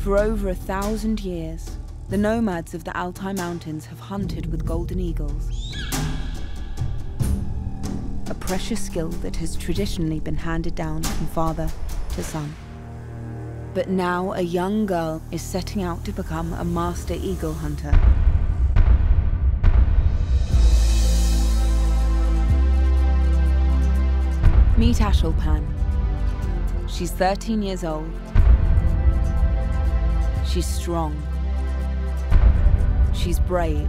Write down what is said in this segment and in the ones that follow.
For over 1,000 years, the nomads of the Altai Mountains have hunted with golden eagles, a precious skill that has traditionally been handed down from father to son. But now a young girl is setting out to become a master eagle hunter. Meet Aisholpan. She's 13 years old. She's strong. She's brave.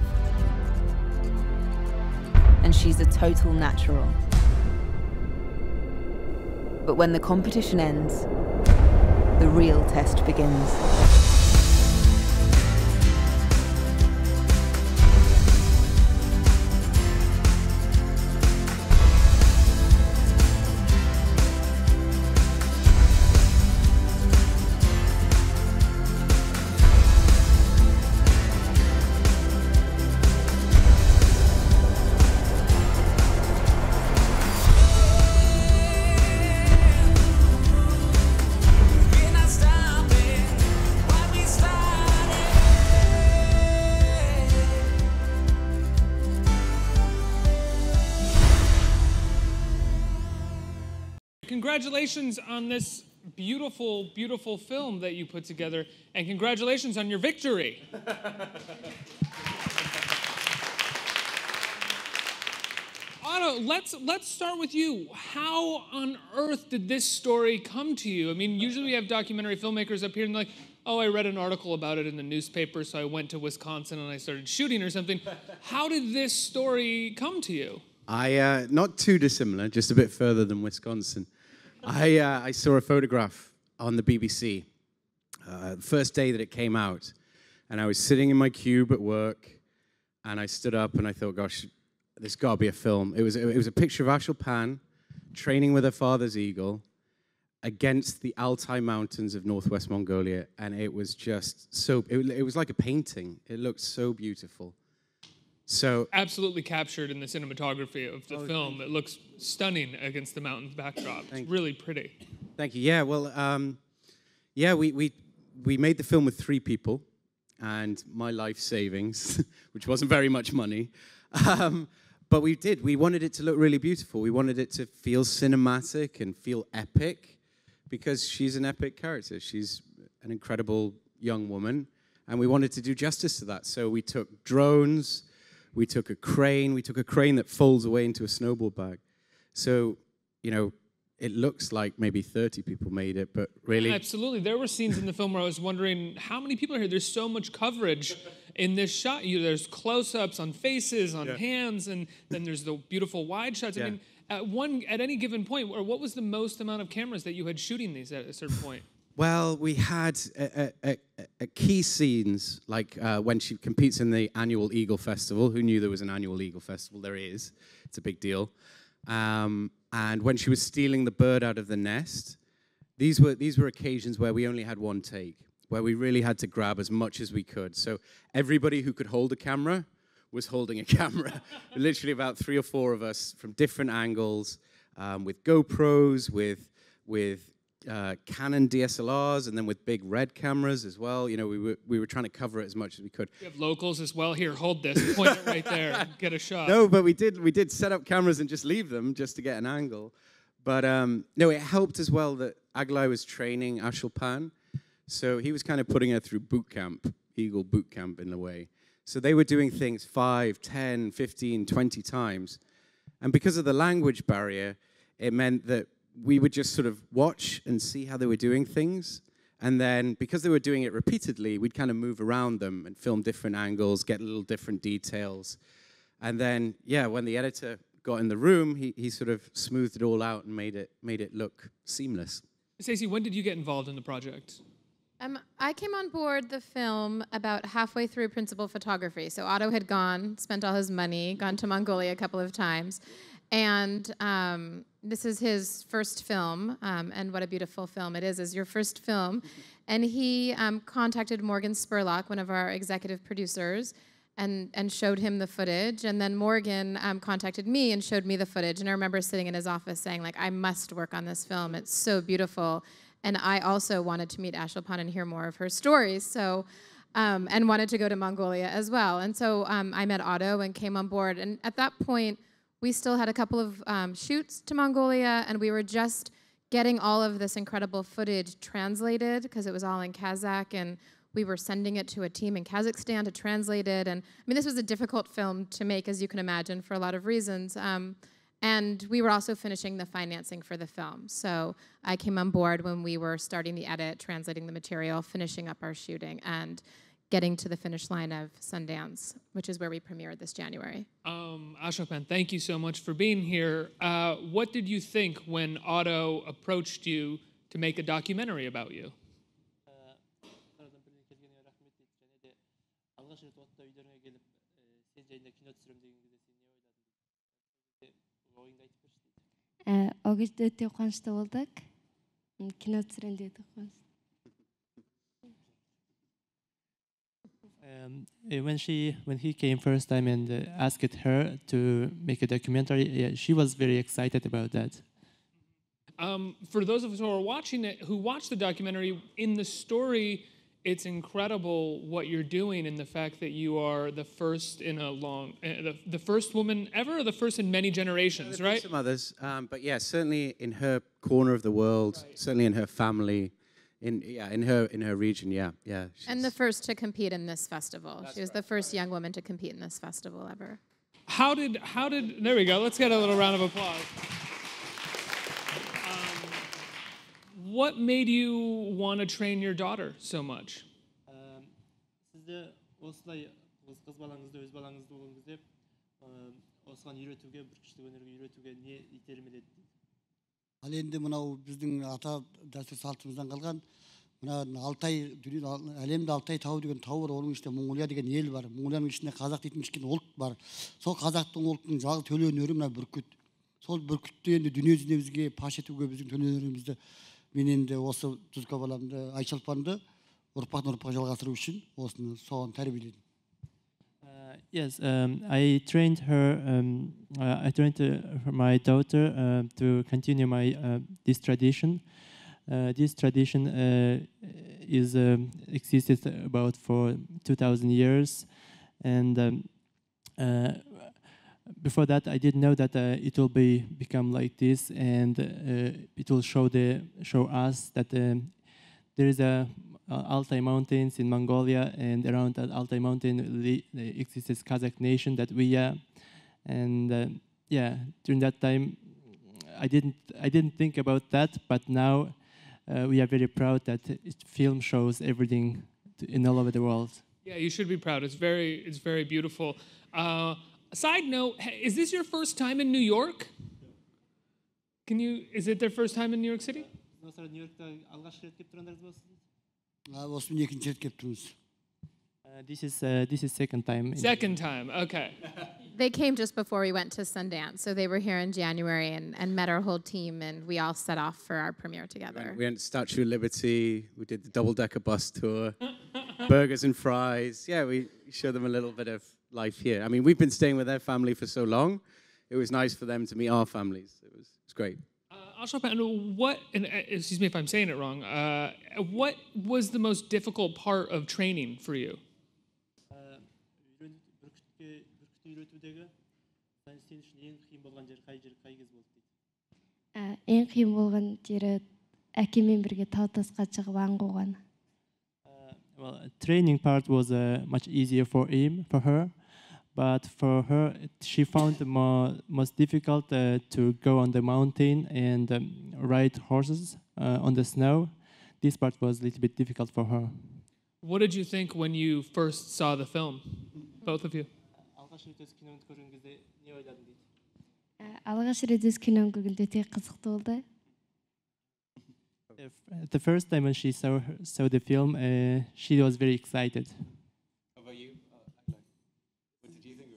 And she's a total natural. But when the competition ends, the real test begins. Congratulations on this beautiful, beautiful film that you put together, and congratulations on your victory. Otto, let's start with you. How on earth did this story come to you? I mean, usually we have documentary filmmakers up here and they're like, oh, I read an article about it in the newspaper, so I went to Wisconsin and I started shooting or something. How did this story come to you? Not too dissimilar, just a bit further than Wisconsin. I saw a photograph on the BBC, the first day that it came out, and I was sitting in my cube at work, and I stood up and I thought, gosh, there's got to be a film. It was a picture of Aisholpan training with her father's eagle against the Altai Mountains of northwest Mongolia, and it was just so, it was like a painting. It looked so beautiful. So absolutely captured in the cinematography of the film. It looks stunning against the mountain's backdrop. It's really pretty. Thank you. Yeah, well, yeah, we made the film with 3 people and my life savings, which wasn't very much money. But we did. We wanted it to look really beautiful. We wanted it to feel cinematic and feel epic because she's an epic character. She's an incredible young woman, and we wanted to do justice to that. So we took drones. We took a crane that folds away into a snowball bag. So, you know, it looks like maybe 30 people made it, but really... Absolutely. There were scenes in the film where I was wondering, how many people are here? There's so much coverage in this shot. There's close-ups on faces, on hands, and then there's the beautiful wide shots. I mean, at any given point, or what was the most amount of cameras that you had shooting these at a certain point? Well, we had key scenes, like when she competes in the annual Eagle Festival. Who knew there was an annual Eagle Festival? There is. It's a big deal. And when she was stealing the bird out of the nest, these were occasions where we only had one take, where we really had to grab as much as we could. So everybody who could hold a camera was holding a camera. Literally about 3 or 4 of us from different angles, with GoPros, with Canon DSLRs, and then with big red cameras as well. You know, we were trying to cover it as much as we could. We have locals as well. Here, hold this. Point it right there and get a shot. No, but we did set up cameras and just leave them just to get an angle. But no, it helped as well that Aglai was training Aisholpan. So he was kind of putting her through boot camp, Eagle boot camp in a way. So they were doing things 5, 10, 15, 20 times. And because of the language barrier, it meant that we would just sort of watch and see how they were doing things. And then, because they were doing it repeatedly, we'd kind of move around them and film different angles, get little different details. And then, yeah, when the editor got in the room, he sort of smoothed it all out and made it look seamless. Stacey, when did you get involved in the project? I came on board the film about halfway through principal photography. So Otto had spent all his money, gone to Mongolia a couple of times. And this is his first film, and what a beautiful film it is your first film. And he contacted Morgan Spurlock, one of our executive producers, and showed him the footage. And then Morgan contacted me and showed me the footage. And I remember sitting in his office saying, like, I must work on this film. It's so beautiful. And I also wanted to meet Aisholpan and hear more of her stories. So, and wanted to go to Mongolia as well. And so I met Otto and came on board. And at that point, we still had a couple of shoots to Mongolia, and we were just getting all of this incredible footage translated because it was all in Kazakh, and we were sending it to a team in Kazakhstan to translate it. And I mean, this was a difficult film to make, as you can imagine, for a lot of reasons. And we were also finishing the financing for the film. So I came on board when we were starting the edit, translating the material, finishing up our shooting, and getting to the finish line of Sundance, which is where we premiered this January. Aisholpan, thank you so much for being here. What did you think when Otto approached you to make a documentary about you? Ол кезде өте қуанышты болдық. Кино түсірейін дедік. When he came first time and asked her to make a documentary, yeah, she was very excited about that. For those of us who are watching it, who watched the documentary, in the story, it's incredible what you're doing, and the fact that you are the first in a long, the first woman ever, or the first in many generations, right? Some others, but yeah, certainly in her corner of the world, certainly in her family. In her region, yeah. And the first to compete in this festival. She was the first young woman to compete in this festival ever. How did there we go. Let's get a little round of applause. What made you want to train your daughter so much? Sizde осылай қыз балаңызды өз балаңызды болған кезде осыған үйретуге, бір күшті өнерге үйретуге не итермеледі? Ал енді мынау біздің ата дәстүр салтымыздан қалған мына Алтай әлемде Алтай тауы деген тау бар, оның ішінде Монголия деген ел бар. Монголияның ішінде қазақ дейтін кішкене ұлт бар. Сол қазақтың ұлтының жалғыз төл өнері мына бүркіт. Сол бүркітті енді дүние жүзіне бізге паш етуге біздің төл өнерімізді мен енді осы Тұзқа баламды Айшолпанды ұрпақтан ұрпаққа жалғастыру үшін осыны соған тәрбиеледім. Yes, I trained her. I trained my daughter to continue this tradition. This tradition is existed about for 2,000 years, and before that, I didn't know that it will become like this, and it will show us that there is a Altai Mountains in Mongolia, and around that Altai Mountain exists Kazakh nation that we are, and yeah, during that time, I didn't think about that, but now we are very proud that film shows everything in all over the world. Yeah, you should be proud. It's very beautiful. Side note: is this your first time in New York? Is it their first time in New York City? This is second time. Second time, okay. They came just before we went to Sundance, so they were here in January and met our whole team, and we all set off for our premiere together. We went to Statue of Liberty. We did the double-decker bus tour, burgers and fries. Yeah, we showed them a little bit of life here. I mean, we've been staying with their family for so long. It was nice for them to meet our families. It's great. Aisholpan, excuse me if I'm saying it wrong, what was the most difficult part of training for you? Ең қиын болған жері әкеммен бірге тау тасқа шығып аң қуған. Well, training part was much easier for her, but for her, she found the most difficult to go on the mountain and ride horses on the snow. This part was a little bit difficult for her. What did you think when you first saw the film, both of you? Алғаш рет өз киноны көргенде өте қызықты болды. The first time when she saw the film, she was very excited. How about you? What did you think?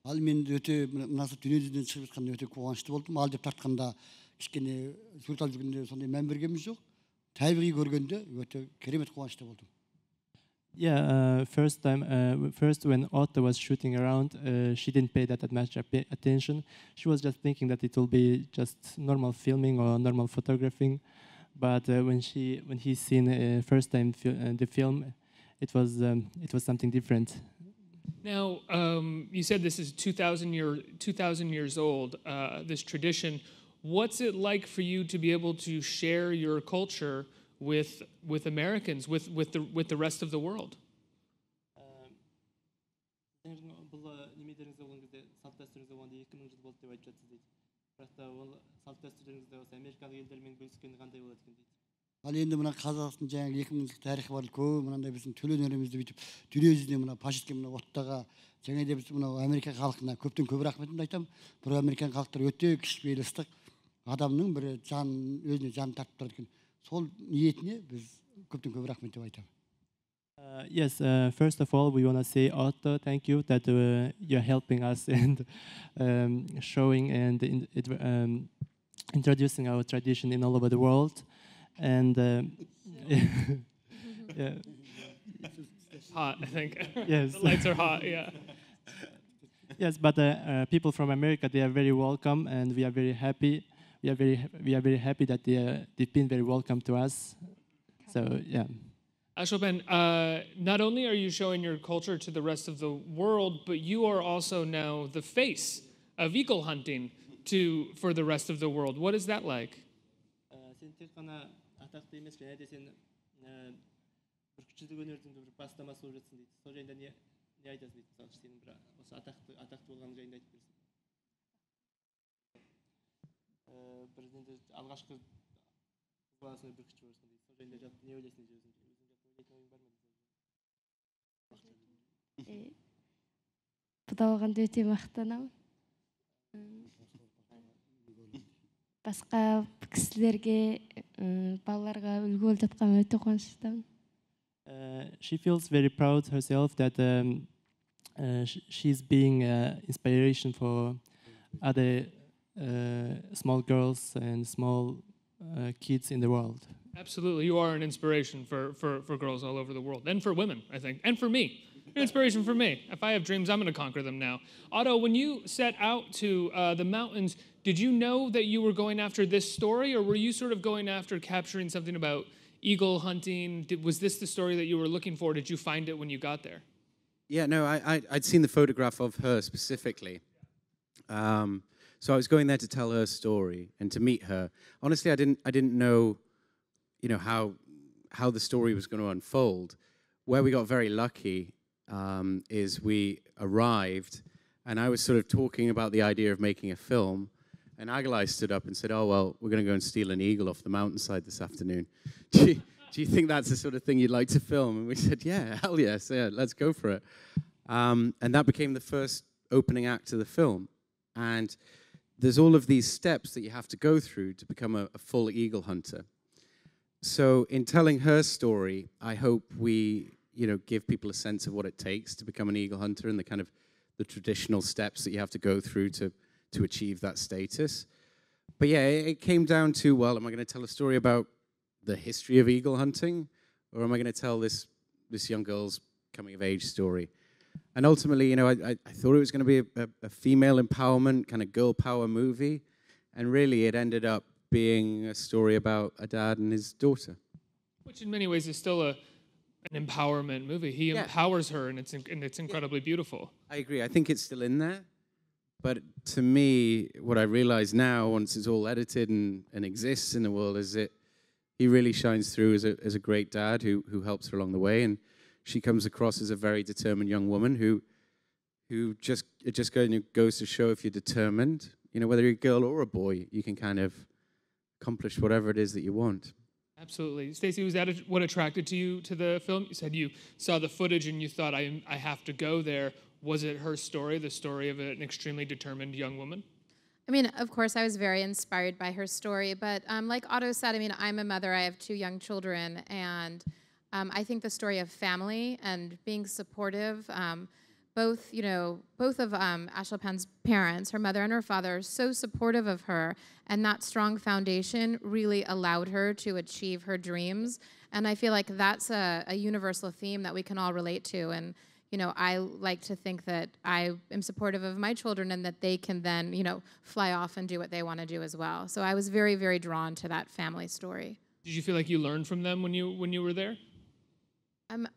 Ал мен өте мынасы дүние жүзінен шығып жатқанда өте қуанышты болдым. Ал деп тартқанда кішкене сурет алып жүргенде сондай мән бергеніміз жоқ. Табиғи көргенде өте керемет қуанышты болдым. Yeah, first when Otto was shooting around, she didn't pay that much attention. She was just thinking that it will be just normal filming or normal photographing. but when he seen first time the film, it was something different. Now, you said this is 2,000 years old, this tradition. What's it like for you to be able to share your culture with Americans, with the rest of the world? Ал енді мына Қазақтың жаңағы 2000 жылдық тарихы бар көп мынандай біздің төл өнерімізді бүйтіп дүние жүзіне мына пашетке мына оттаға және де біз мынау Америка халқына көптен көп рахметімді айтамын. Бір американ халықтар өте кішіпейіл ыстық адамның бір өзіне жан тартып тұрады екен. Сол ниетіне біз көптен көп рахмет деп айтамын. Yes, first of all, we want to say, Otto, thank you that you're helping us and showing and introducing our tradition in all over the world. And yeah. Hot, I think. Yes. The lights are hot, yeah. Yes, but people from America, they are very welcome, and we are very happy. We are very happy that they've been very welcome to us. So yeah. Aisholpan, not only are you showing your culture to the rest of the world, but you are also now the face of eagle hunting for the rest of the world. What is that like? Бұдалғанды өте мақтанамын. Басқа кісілерге, балаларға үлгі болып жатқаныма өте қуаныштымын. She feels very proud herself that she's being inspiration for other small girls and small kids in the world. Absolutely, you are an inspiration for girls all over the world, and for women, I think, and for me. You're an inspiration for me. If I have dreams, I'm going to conquer them now. Otto, when you set out to the mountains, did you know that you were going after this story, or were you sort of going after capturing something about eagle hunting? Was this the story that you were looking for? Did you find it when you got there? Yeah, no, I'd seen the photograph of her specifically. So I was going there to tell her story and to meet her. Honestly, I didn't know, how the story was going to unfold. Where we got very lucky is we arrived, and I was sort of talking about the idea of making a film, and Agalai stood up and said, "Oh well, we're going to go and steal an eagle off the mountainside this afternoon. Do you think that's the sort of thing you'd like to film?" And we said, "Yeah, hell yes, yeah, let's go for it." And that became the first opening act to the film. And there's all of these steps that you have to go through to become a full eagle hunter. So in telling her story, I hope we, give people a sense of what it takes to become an eagle hunter and the traditional steps that you have to go through to achieve that status. But yeah, it came down to, well, am I going to tell a story about the history of eagle hunting, or am I going to tell this young girl's coming of age story? And ultimately, I thought it was going to be a female empowerment, kind of girl power movie. And really, it ended up being a story about a dad and his daughter. Which in many ways is still an empowerment movie. He empowers her, and it's incredibly beautiful. I agree. I think it's still in there. But to me, what I realize now, once it's all edited and exists in the world, is that he really shines through as a great dad who helps her along the way. And she comes across as a very determined young woman who just goes to show if you're determined, whether you're a girl or a boy, you can kind of accomplish whatever it is that you want. Absolutely. Stacey, was that what attracted you to the film? You said you saw the footage and you thought, I have to go there. Was it her story, the story of an extremely determined young woman? I mean, of course, I was very inspired by her story. But like Otto said, I'm a mother. I have 2 young children. And I think the story of family and being supportive, both of Aisholpan's parents, her mother and her father, are so supportive of her, and that strong foundation really allowed her to achieve her dreams. And I feel like that's a universal theme that we can all relate to. And I like to think that I am supportive of my children and that they can then, fly off and do what they want to do as well. So I was very, very drawn to that family story. Did you feel like you learned from them when you were there?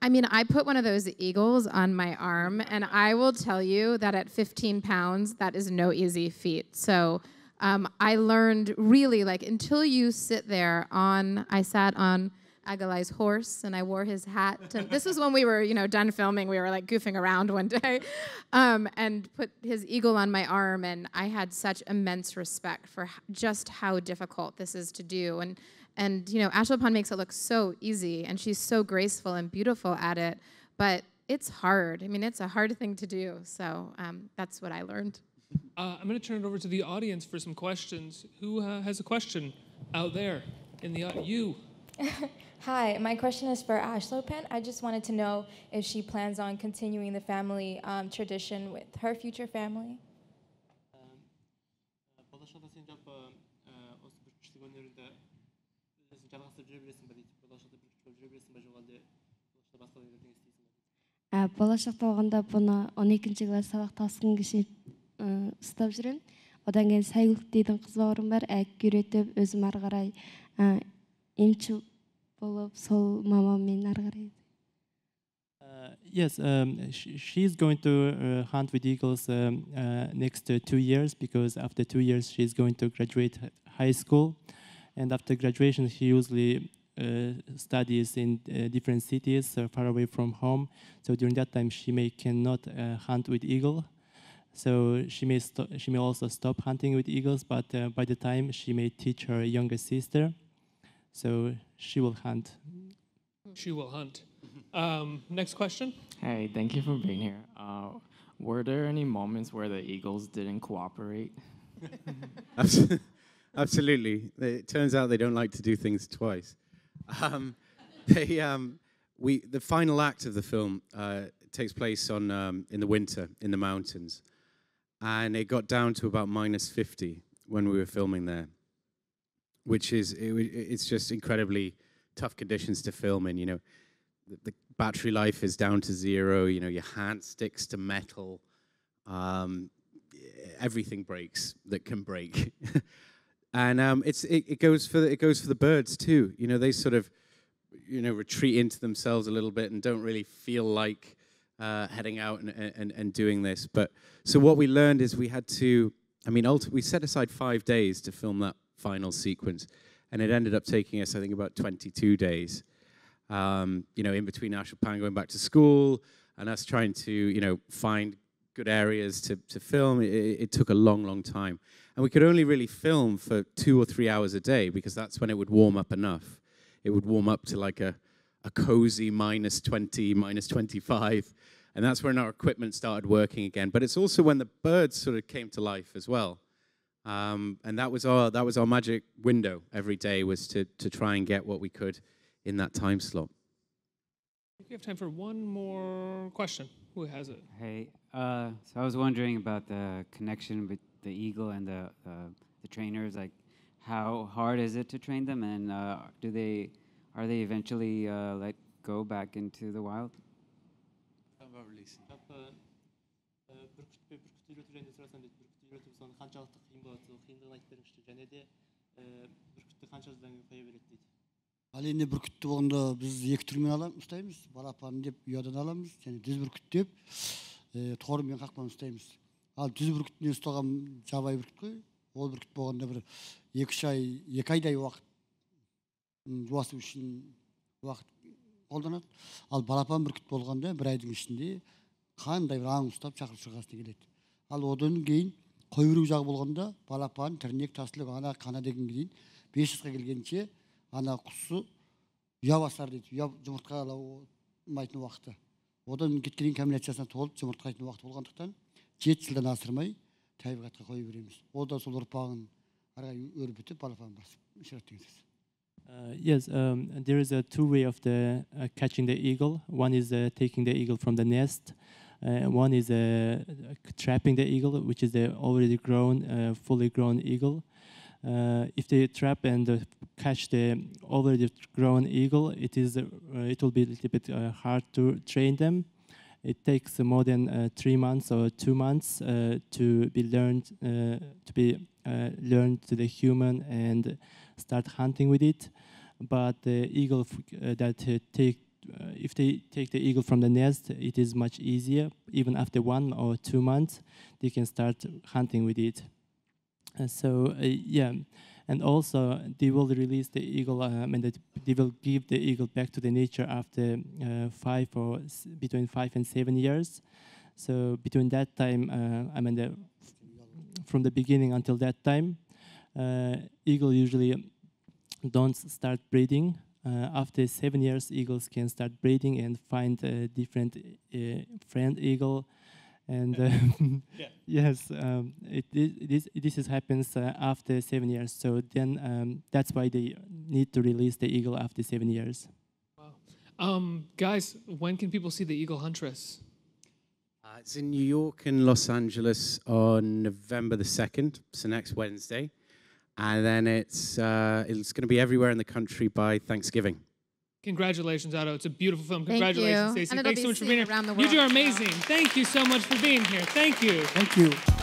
I mean, I put one of those eagles on my arm, and I will tell you that at 15 pounds, that is no easy feat. So I learned really, like, until you sit there I sat on Agalai's horse, and I wore his hat. And this was when we were, done filming. We were, like, goofing around one day, and put his eagle on my arm, and I had such immense respect for just how difficult this is to do. And Aisholpan makes it look so easy, and she's so graceful and beautiful at it, but it's hard. I mean, it's a hard thing to do, so that's what I learned. I'm going to turn it over to the audience for some questions. Who has a question out there in the audience? You. Hi, my question is for Aisholpan. I just wanted to know if she plans on continuing the family tradition with her future family. Болашақта болғанда бұны 12-ші класс сабақта асқын кіші ұстап жүрем. Одан кейін Сайгүлік дейтін қыз бауырым бар, әккі үйретіп, өзім ары қарай емші болып, сол мамаммен ары қарай. Yes, she's going to hunt with eagles next 2 years, because after 2 years she's going to graduate high school, and after graduation she usually studies in different cities far away from home. So during that time she cannot hunt with eagle. So she may also stop hunting with eagles, but by the time she may teach her younger sister, so she will hunt. She will hunt. Next question. Hey, thank you for being here. Were there any moments where the eagles didn't cooperate? Absolutely. It turns out they don't like to do things twice. The final act of the film takes place in the winter in the mountains, and it got down to about -50 when we were filming there, which is it's just incredibly tough conditions to film in. The battery life is down to 0. Your hand sticks to metal. Everything breaks that can break. And it goes for the birds too. They sort of retreat into themselves a little bit and don't really feel like heading out and doing this. But so what we learned is we had to. We set aside 5 days to film that final sequence, and it ended up taking us, I think, about 22 days. In between Aisholpan going back to school and us trying to find good areas to film, it took a long time. And we could only really film for 2 or 3 hours a day, because that's when it would warm up enough. It would warm up to like a cozy -20, -25, and that's when our equipment started working again. But it's also when the birds sort of came to life as well. And that was our magic window every day, was to try and get what we could in that time slot. We have time for one more question. Who has it? Hey, so I was wondering about the connection with the eagle and the trainers. Like, how hard is it to train them, and are they eventually let go back into the wild? Ал енді бүркітті болғанда біз 2 түрмен ұстаймыз. Балапан деп ұядан аламыз, және düz бүркіт деп торымен қақпан ұстаймыз. Ал düz бүркіттен ұстаған жабайы бүркіт қой. Ол бүркіт болғанда бір 2 айдай уақыт жуасу үшін уақыт қолданады. Ал балапан бүркіт болғанда 1 айдың ішінде қандай бір аң ұстап шақырып шығасына келеді. Ал одан кейін қой бүрек жағы болғанда балапан, тірнек, тасылық, ана қана дегенге дейін 500-ға келгенше ана құсы ұя басар дейді. Ұя жұмыртқа алмайтын уақыты. Одан кеткеннен комбинациясына толып жұмыртқайтын уақыт болғандықтан 7 жылдан асырмай табиғатқа қойып береміз. Ол да сол ұрпағын арай өрбітіп балапан басып шығарады деген сөз. Yes, there is a 2 way of catching the eagle. One is taking the eagle from the nest. One is trapping the eagle, which is the already grown, fully grown eagle. If they trap and catch the already grown eagle, it will be a little bit hard to train them. It takes more than 3 months or 2 months to be learned to the human and start hunting with it. but the eagle if they take the eagle from the nest, it is much easier. Even after 1 or 2 months, they can start hunting with it. And also they will release the eagle, and they will give the eagle back to the nature after between 5 and 7 years. So between that time, from the beginning until that time, eagle usually don't start breeding. After 7 years, eagles can start breeding and find a different friend eagle. And yes, this happens after 7 years. So then that's why they need to release the eagle after 7 years. Wow. Guys, when can people see the Eagle Huntress? It's in New York and Los Angeles on November the 2nd, so next Wednesday. And then it's going to be everywhere in the country by Thanksgiving. Congratulations, Otto. It's a beautiful film. Thank Congratulations, you. Stacey. And it'll Thanks be so much for being here. seen around the You two are world. amazing. Thank you so much for being here. Thank you. Thank you.